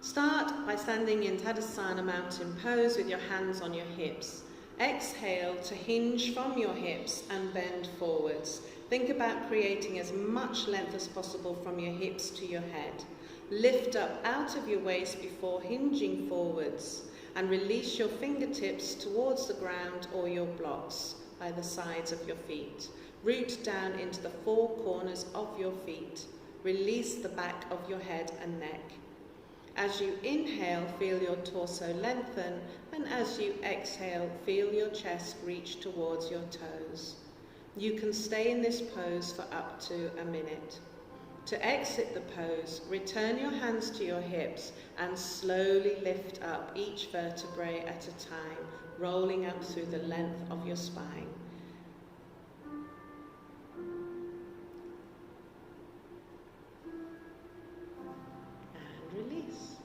Start by standing in Tadasana mountain pose with your hands on your hips. Exhale to hinge from your hips and bend forwards. Think about creating as much length as possible from your hips to your head. Lift up out of your waist before hinging forwards and release your fingertips towards the ground or your blocks by the sides of your feet. Root down into the four corners of your feet. Release the back of your head and neck. As you inhale, feel your torso lengthen, and as you exhale, feel your chest reach towards your toes. You can stay in this pose for up to a minute. To exit the pose, return your hands to your hips and slowly lift up each vertebrae at a time, rolling up through the length of your spine. And release.